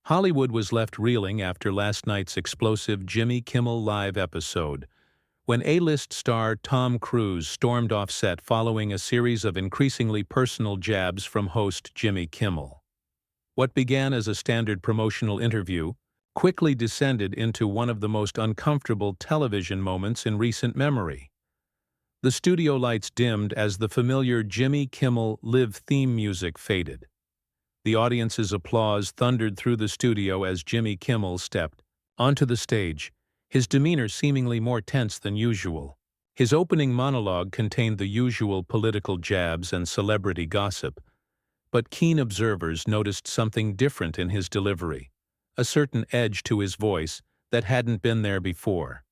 Hollywood was left reeling after last night's explosive Jimmy Kimmel Live episode, when A-list star Tom Cruise stormed off set following a series of increasingly personal jabs from host Jimmy Kimmel. What began as a standard promotional interview quickly descended into one of the most uncomfortable television moments in recent memory. The studio lights dimmed as the familiar Jimmy Kimmel Live theme music faded. The audience's applause thundered through the studio as Jimmy Kimmel stepped onto the stage, his demeanor seemingly more tense than usual. His opening monologue contained the usual political jabs and celebrity gossip, but keen observers noticed something different in his delivery, a certain edge to his voice that hadn't been there before.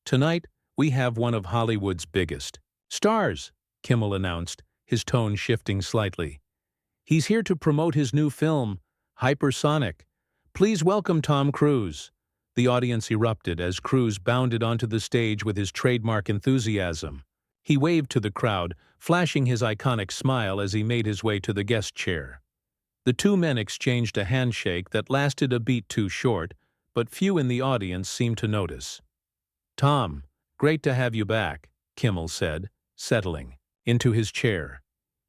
"Tonight, we have one of Hollywood's biggest stars," Kimmel announced, his tone shifting slightly. "He's here to promote his new film, Hypersonic. Please welcome Tom Cruise." The audience erupted as Cruise bounded onto the stage with his trademark enthusiasm. He waved to the crowd, flashing his iconic smile as he made his way to the guest chair. The two men exchanged a handshake that lasted a beat too short, but few in the audience seemed to notice. "Tom, great to have you back," Kimmel said, settling into his chair.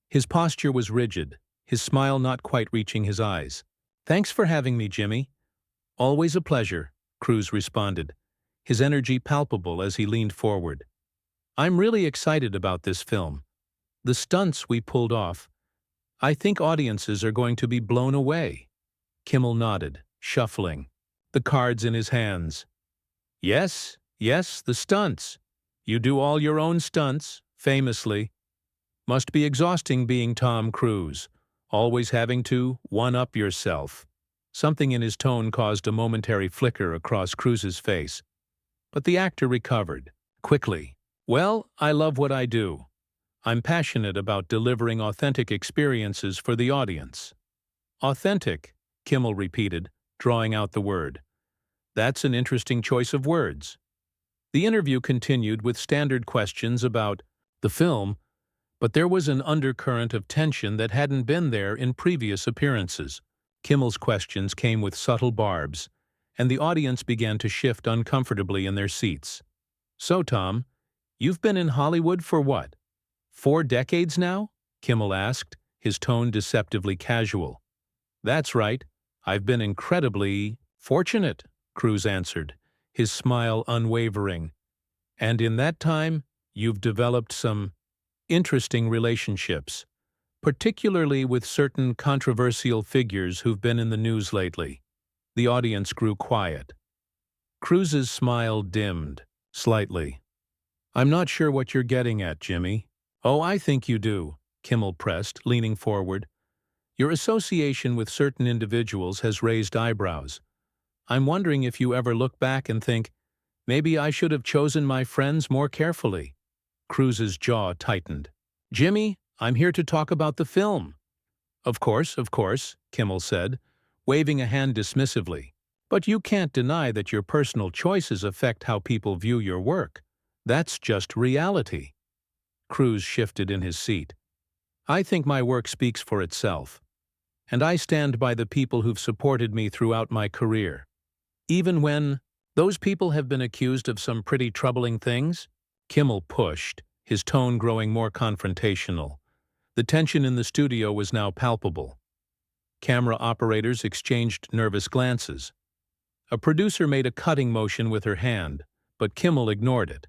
His posture was rigid, his smile not quite reaching his eyes. "Thanks for having me, Jimmy." "Always a pleasure," Cruise responded, his energy palpable as he leaned forward. "I'm really excited about this film. The stunts we pulled off. I think audiences are going to be blown away." Kimmel nodded, shuffling the cards in his hands. Yes, the stunts. You do all your own stunts, famously. Must be exhausting being Tom Cruise, always having to one-up yourself." Something in his tone caused a momentary flicker across Cruise's face, but the actor recovered quickly. "Well, I love what I do. I'm passionate about delivering authentic experiences for the audience." "Authentic," Kimmel repeated, drawing out the word. "That's an interesting choice of words." The interview continued with standard questions about the film, but there was an undercurrent of tension that hadn't been there in previous appearances. Kimmel's questions came with subtle barbs, and the audience began to shift uncomfortably in their seats. "So, Tom, you've been in Hollywood for what, 4 decades now?" Kimmel asked, his tone deceptively casual. "That's right. I've been incredibly fortunate," Cruise answered, his smile unwavering. "And in that time, you've developed some interesting relationships, particularly with certain controversial figures who've been in the news lately." The audience grew quiet. Cruise's smile dimmed slightly. "I'm not sure what you're getting at, Jimmy." "Oh, I think you do," Kimmel pressed, leaning forward. "Your association with certain individuals has raised eyebrows. I'm wondering if you ever look back and think, maybe I should have chosen my friends more carefully." Cruise's jaw tightened. "Jimmy, I'm here to talk about the film." Of course," Kimmel said, waving a hand dismissively. "But you can't deny that your personal choices affect how people view your work. That's just reality." Cruise shifted in his seat. "I think my work speaks for itself. And I stand by the people who've supported me throughout my career. Even when those people have been accused of some pretty troubling things." Kimmel pushed, his tone growing more confrontational. The tension in the studio was now palpable. Camera operators exchanged nervous glances. A producer made a cutting motion with her hand, but Kimmel ignored it.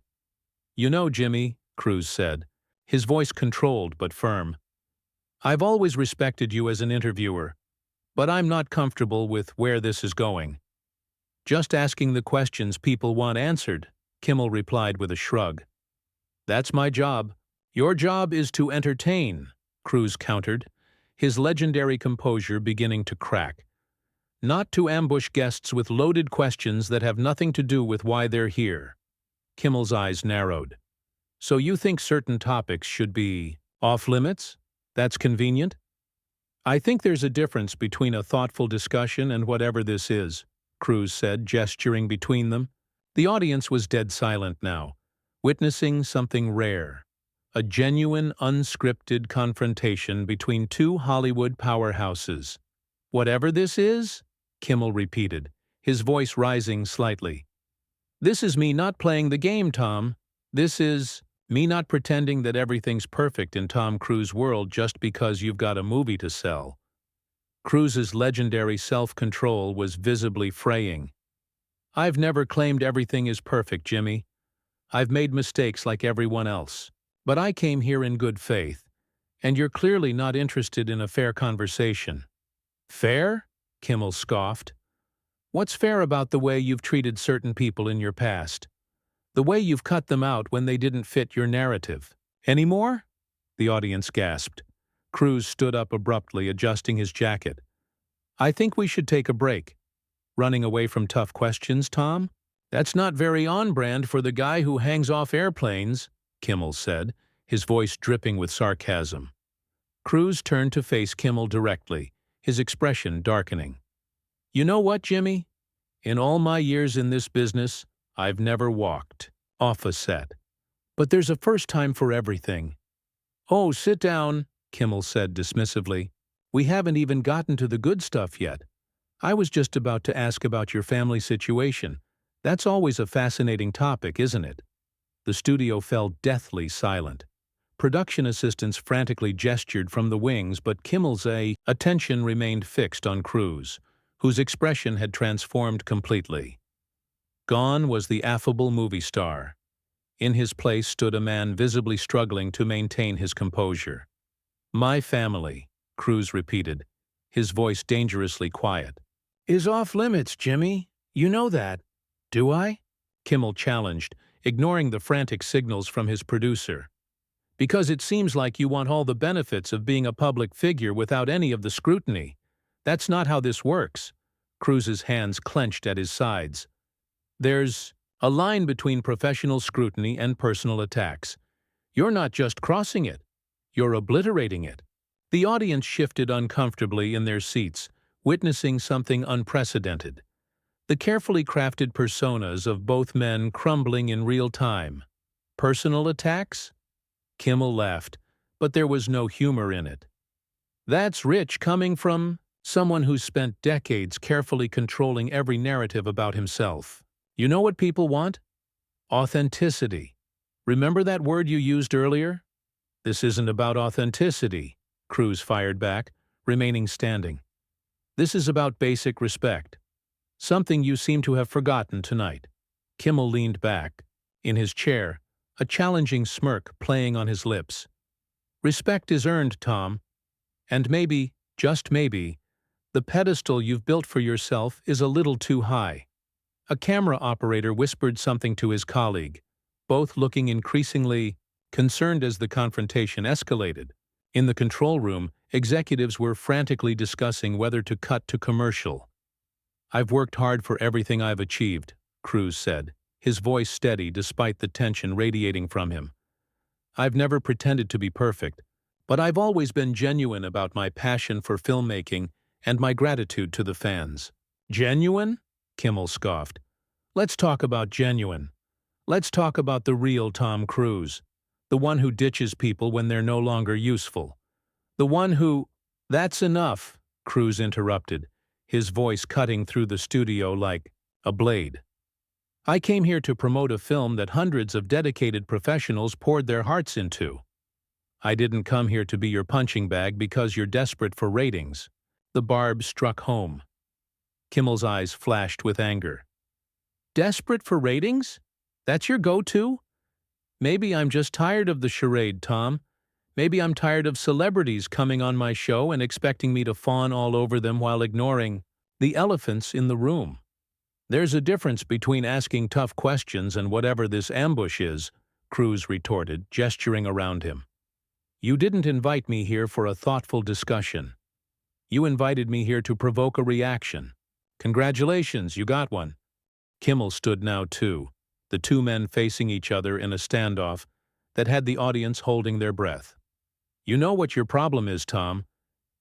"You know, Jimmy," Cruise said, his voice controlled but firm, "I've always respected you as an interviewer, but I'm not comfortable with where this is going." "Just asking the questions people want answered," Kimmel replied with a shrug. "That's my job." "Your job is to entertain," Cruise countered, his legendary composure beginning to crack. "Not to ambush guests with loaded questions that have nothing to do with why they're here." Kimmel's eyes narrowed. "So you think certain topics should be off-limits? That's convenient?" "I think there's a difference between a thoughtful discussion and whatever this is," Cruise said, gesturing between them. The audience was dead silent now, witnessing something rare. A genuine, unscripted confrontation between two Hollywood powerhouses. "Whatever this is?" Kimmel repeated, his voice rising slightly. This is me not playing the game, Tom. This is me not pretending that everything's perfect in Tom Cruise's world just because you've got a movie to sell. Cruise's legendary self-control was visibly fraying. I've never claimed everything is perfect, Jimmy. I've made mistakes like everyone else. But I came here in good faith, and you're clearly not interested in a fair conversation. Fair? Kimmel scoffed. What's fair about the way you've treated certain people in your past? The way you've cut them out when they didn't fit your narrative? Any more? The audience gasped. Cruise stood up abruptly, adjusting his jacket. I think we should take a break. Running away from tough questions, Tom? That's not very on-brand for the guy who hangs off airplanes, Kimmel said, his voice dripping with sarcasm. Cruise turned to face Kimmel directly, his expression darkening. You know what, Jimmy? In all my years in this business, I've never walked off a set. But there's a first time for everything. Oh, sit down, Kimmel said dismissively. We haven't even gotten to the good stuff yet. I was just about to ask about your family situation. That's always a fascinating topic, isn't it? The studio fell deathly silent. Production assistants frantically gestured from the wings, but Kimmel's attention remained fixed on Cruise, whose expression had transformed completely. Gone was the affable movie star. In his place stood a man visibly struggling to maintain his composure. My family, Cruise repeated, his voice dangerously quiet. Is off limits, Jimmy. You know that. Do I? Kimmel challenged, ignoring the frantic signals from his producer. Because it seems like you want all the benefits of being a public figure without any of the scrutiny. That's not how this works. Cruise's hands clenched at his sides. There's a line between professional scrutiny and personal attacks. You're not just crossing it. You're obliterating it. The audience shifted uncomfortably in their seats, witnessing something unprecedented. The carefully crafted personas of both men crumbling in real time. Personal attacks? Kimmel laughed, but there was no humor in it. That's rich coming from someone who's spent decades carefully controlling every narrative about himself. You know what people want? Authenticity. Remember that word you used earlier? This isn't about authenticity, Cruise fired back, remaining standing. This is about basic respect. Something you seem to have forgotten tonight. Kimmel leaned back, in his chair, a challenging smirk playing on his lips. Respect is earned, Tom. And maybe, just maybe, the pedestal you've built for yourself is a little too high. A camera operator whispered something to his colleague, both looking increasingly concerned as the confrontation escalated. In the control room, executives were frantically discussing whether to cut to commercial. I've worked hard for everything I've achieved, Cruise said, his voice steady despite the tension radiating from him. I've never pretended to be perfect, but I've always been genuine about my passion for filmmaking and my gratitude to the fans. Genuine? Kimmel scoffed. Let's talk about genuine. Let's talk about the real Tom Cruise, the one who ditches people when they're no longer useful. The one who— That's enough, Cruise interrupted, his voice cutting through the studio like a blade. I came here to promote a film that hundreds of dedicated professionals poured their hearts into. I didn't come here to be your punching bag because you're desperate for ratings. The barb struck home. Kimmel's eyes flashed with anger. Desperate for ratings? That's your go-to? Maybe I'm just tired of the charade, Tom. Maybe I'm tired of celebrities coming on my show and expecting me to fawn all over them while ignoring the elephants in the room. There's a difference between asking tough questions and whatever this ambush is, Cruise retorted, gesturing around him. You didn't invite me here for a thoughtful discussion. You invited me here to provoke a reaction. Congratulations, you got one. Kimmel stood now too, the two men facing each other in a standoff that had the audience holding their breath. You know what your problem is, Tom.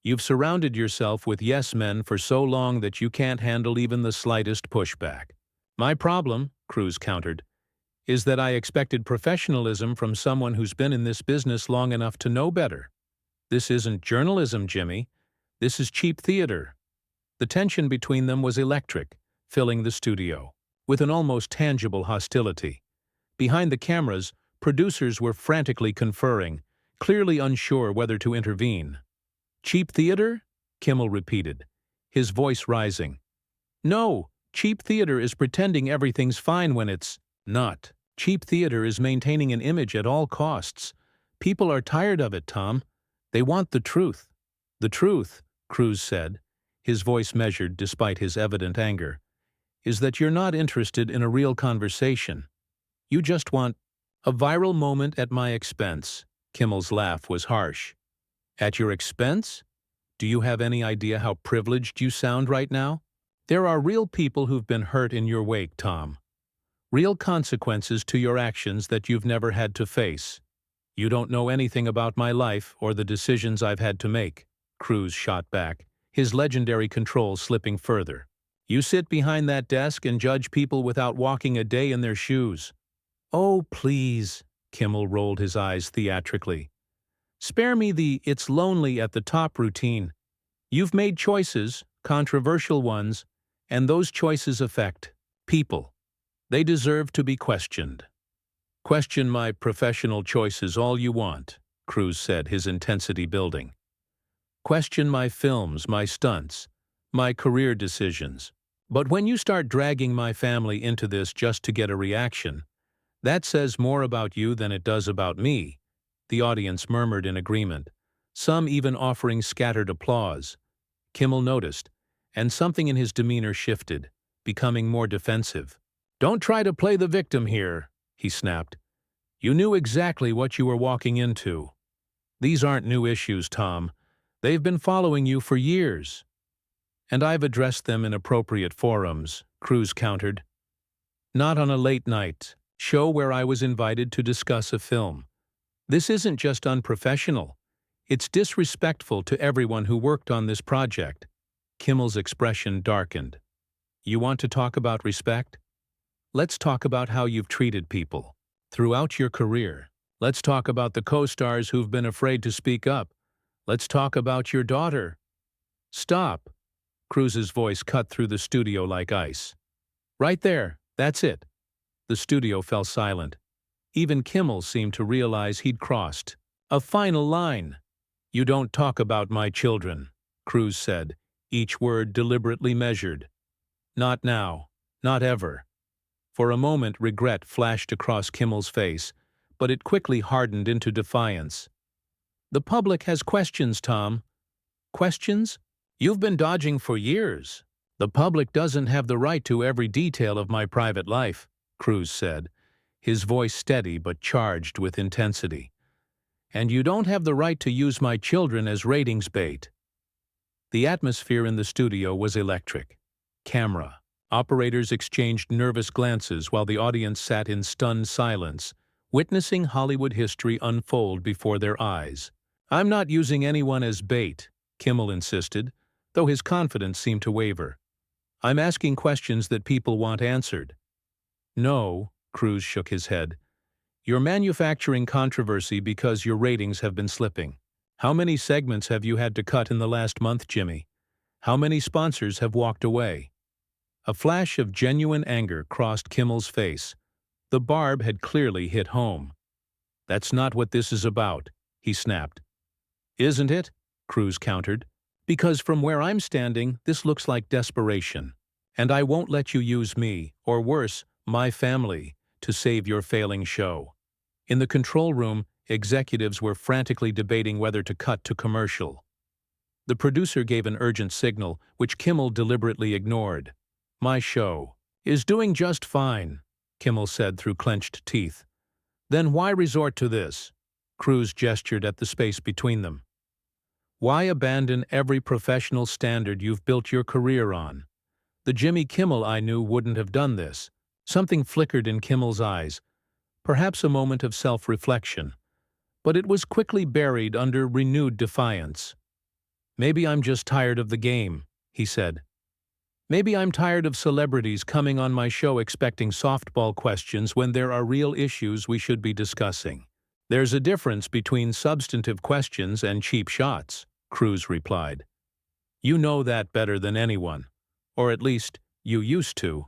You've surrounded yourself with yes-men for so long that you can't handle even the slightest pushback. My problem, Cruise countered, is that I expected professionalism from someone who's been in this business long enough to know better. This isn't journalism, Jimmy. This is cheap theater. The tension between them was electric, filling the studio with an almost tangible hostility. Behind the cameras, producers were frantically conferring, clearly unsure whether to intervene. "Cheap theater?" Kimmel repeated, his voice rising. "No, cheap theater is pretending everything's fine when it's not. Cheap theater is maintaining an image at all costs. People are tired of it, Tom. They want the truth." "The truth," Cruise said, his voice measured despite his evident anger, "is that you're not interested in a real conversation. You just want a viral moment at my expense." Kimmel's laugh was harsh. "At your expense? Do you have any idea how privileged you sound right now? There are real people who've been hurt in your wake, Tom. Real consequences to your actions that you've never had to face. You don't know anything about my life or the decisions I've had to make," Cruise shot back, his legendary control slipping further. "You sit behind that desk and judge people without walking a day in their shoes." "Oh, please," Kimmel rolled his eyes theatrically. "Spare me the 'it's lonely at the top' routine. You've made choices, controversial ones, and those choices affect people. They deserve to be questioned." "Question my professional choices all you want," Cruise said, his intensity building. "Question my films, my stunts, my career decisions. But when you start dragging my family into this just to get a reaction, that says more about you than it does about me." The audience murmured in agreement, some even offering scattered applause. Kimmel noticed, and something in his demeanor shifted, becoming more defensive. "Don't try to play the victim here," he snapped. "You knew exactly what you were walking into. These aren't new issues, Tom. They've been following you for years." "And I've addressed them in appropriate forums," Cruise countered. "Not on a late-night show where I was invited to discuss a film. This isn't just unprofessional. It's disrespectful to everyone who worked on this project." Kimmel's expression darkened. "You want to talk about respect? Let's talk about how you've treated people throughout your career. Let's talk about the co-stars who've been afraid to speak up. Let's talk about your daughter." "Stop." Cruise's voice cut through the studio like ice. "Right there, that's it." The studio fell silent. Even Kimmel seemed to realize he'd crossed a final line. "You don't talk about my children," Cruise said, each word deliberately measured. "Not now. Not ever." For a moment regret flashed across Kimmel's face, but it quickly hardened into defiance. "The public has questions, Tom." "Questions? You've been dodging for years." "The public doesn't have the right to every detail of my private life," Cruise said, his voice steady but charged with intensity. "And you don't have the right to use my children as ratings bait." The atmosphere in the studio was electric. Camera operators exchanged nervous glances while the audience sat in stunned silence, witnessing Hollywood history unfold before their eyes. "I'm not using anyone as bait," Kimmel insisted, though his confidence seemed to waver. "I'm asking questions that people want answered." "No," Cruise shook his head. "You're manufacturing controversy because your ratings have been slipping. How many segments have you had to cut in the last month, Jimmy? How many sponsors have walked away?" A flash of genuine anger crossed Kimmel's face. The barb had clearly hit home. "That's not what this is about," he snapped. "Isn't it?" Cruise countered. "Because from where I'm standing, this looks like desperation. And I won't let you use me, or worse, my family, to save your failing show." In the control room, executives were frantically debating whether to cut to commercial. The producer gave an urgent signal, which Kimmel deliberately ignored. "My show is doing just fine," Kimmel said through clenched teeth. "Then why resort to this?" Cruise gestured at the space between them. "Why abandon every professional standard you've built your career on? The Jimmy Kimmel I knew wouldn't have done this." Something flickered in Kimmel's eyes, perhaps a moment of self-reflection, but it was quickly buried under renewed defiance. "Maybe I'm just tired of the game," he said. "Maybe I'm tired of celebrities coming on my show expecting softball questions when there are real issues we should be discussing." "There's a difference between substantive questions and cheap shots," Cruise replied. You know that better than anyone. Or at least, you used to,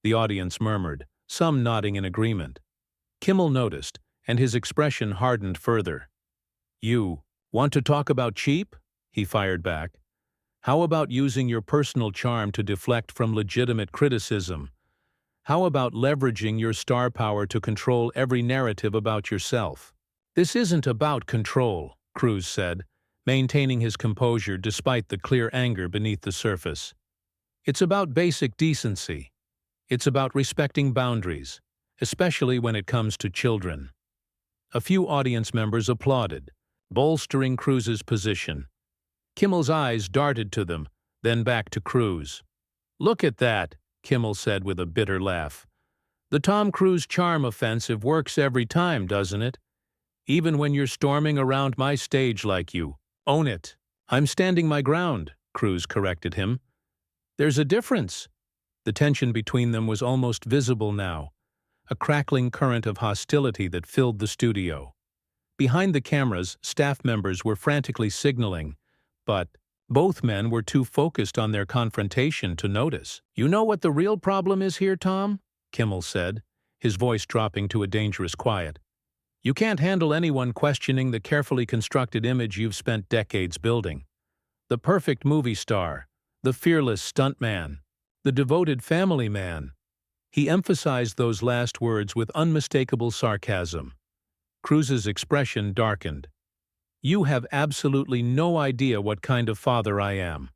the audience murmured, some nodding in agreement. Kimmel noticed, and his expression hardened further. You want to talk about cheap? He fired back. How about using your personal charm to deflect from legitimate criticism? How about leveraging your star power to control every narrative about yourself? This isn't about control, Cruz said, maintaining his composure despite the clear anger beneath the surface. It's about basic decency. It's about respecting boundaries, especially when it comes to children. A few audience members applauded, bolstering Cruz's position. Kimmel's eyes darted to them, then back to Cruz. Look at that, Kimmel said with a bitter laugh. The Tom Cruise charm offensive works every time, doesn't it? Even when you're storming around my stage like you. Own it. I'm standing my ground, Cruise corrected him. There's a difference. The tension between them was almost visible now, a crackling current of hostility that filled the studio. Behind the cameras, staff members were frantically signaling, but both men were too focused on their confrontation to notice. You know what the real problem is here, Tom? Kimmel said, his voice dropping to a dangerous quiet. You can't handle anyone questioning the carefully constructed image you've spent decades building. The perfect movie star, the fearless stuntman, the devoted family man. He emphasized those last words with unmistakable sarcasm. Cruz's expression darkened. You have absolutely no idea what kind of father I am.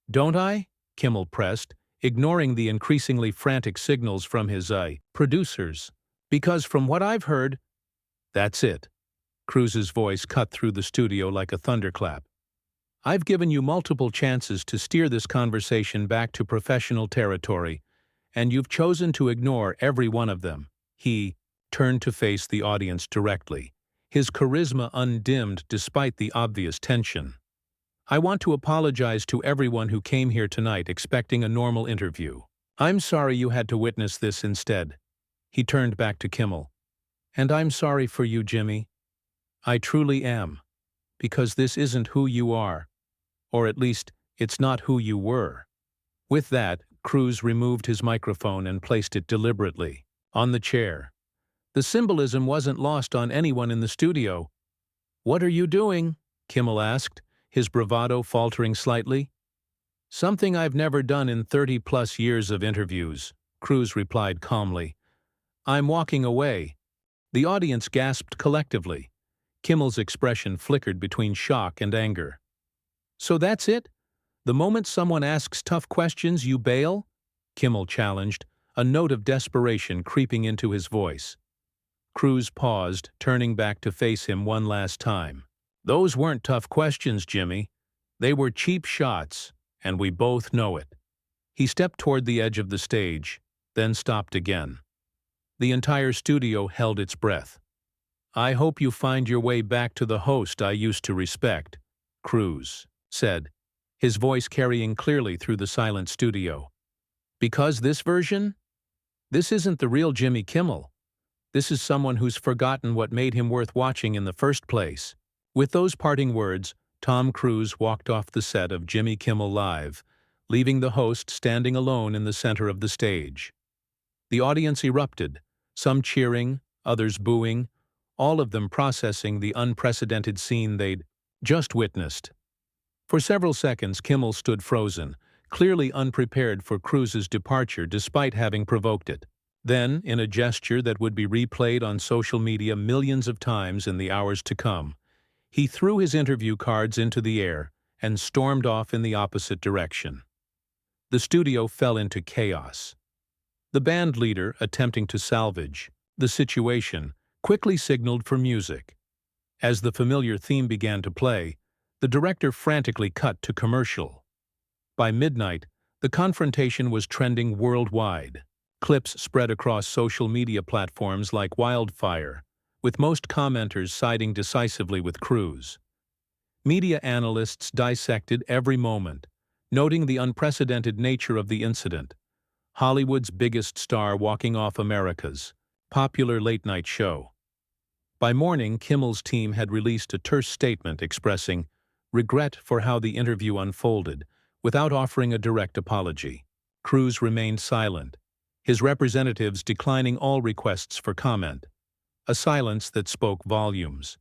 Don't I? Kimmel pressed, ignoring the increasingly frantic signals from his producers. Because from what I've heard, that's it. Cruz's voice cut through the studio like a thunderclap. I've given you multiple chances to steer this conversation back to professional territory, and you've chosen to ignore every one of them. He turned to face the audience directly, his charisma undimmed despite the obvious tension. I want to apologize to everyone who came here tonight expecting a normal interview. I'm sorry you had to witness this instead. He turned back to Kimmel. And I'm sorry for you, Jimmy. I truly am. Because this isn't who you are. Or at least, it's not who you were. With that, Cruz removed his microphone and placed it deliberately on the chair. The symbolism wasn't lost on anyone in the studio. What are you doing? Kimmel asked, his bravado faltering slightly. Something I've never done in 30-plus years of interviews, Cruz replied calmly. I'm walking away. The audience gasped collectively. Kimmel's expression flickered between shock and anger. So that's it? The moment someone asks tough questions, you bail? Kimmel challenged, a note of desperation creeping into his voice. Cruz paused, turning back to face him one last time. Those weren't tough questions, Jimmy. They were cheap shots, and we both know it. He stepped toward the edge of the stage, then stopped again. The entire studio held its breath. I hope you find your way back to the host I used to respect, Cruz said, his voice carrying clearly through the silent studio. Because this version? This isn't the real Jimmy Kimmel. This is someone who's forgotten what made him worth watching in the first place. With those parting words, Tom Cruise walked off the set of Jimmy Kimmel Live, leaving the host standing alone in the center of the stage. The audience erupted, some cheering, others booing, all of them processing the unprecedented scene they'd just witnessed. For several seconds, Kimmel stood frozen, clearly unprepared for Cruz's departure despite having provoked it. Then, in a gesture that would be replayed on social media millions of times in the hours to come, he threw his interview cards into the air and stormed off in the opposite direction. The studio fell into chaos. The band leader, attempting to salvage the situation, quickly signaled for music. As the familiar theme began to play, the director frantically cut to commercial. By midnight, the confrontation was trending worldwide. Clips spread across social media platforms like wildfire, with most commenters siding decisively with Cruz. Media analysts dissected every moment, noting the unprecedented nature of the incident. Hollywood's biggest star walking off America's popular late-night show. By morning, Kimmel's team had released a terse statement expressing regret for how the interview unfolded, Without offering a direct apology, Cruise remained silent, his representatives declining all requests for comment, a silence that spoke volumes.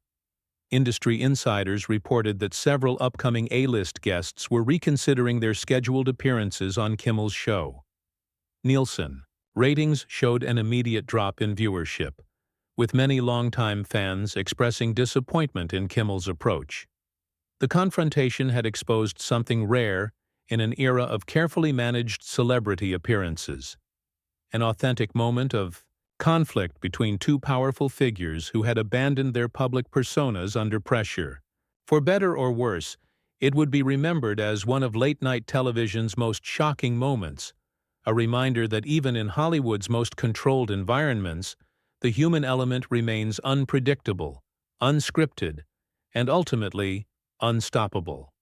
Industry insiders reported that several upcoming A-list guests were reconsidering their scheduled appearances on Kimmel's show. Nielsen ratings showed an immediate drop in viewership, with many longtime fans expressing disappointment in Kimmel's approach. The confrontation had exposed something rare in an era of carefully managed celebrity appearances. An authentic moment of conflict between two powerful figures who had abandoned their public personas under pressure. For better or worse, it would be remembered as one of late-night television's most shocking moments, a reminder that even in Hollywood's most controlled environments, the human element remains unpredictable, unscripted, and ultimately unstoppable.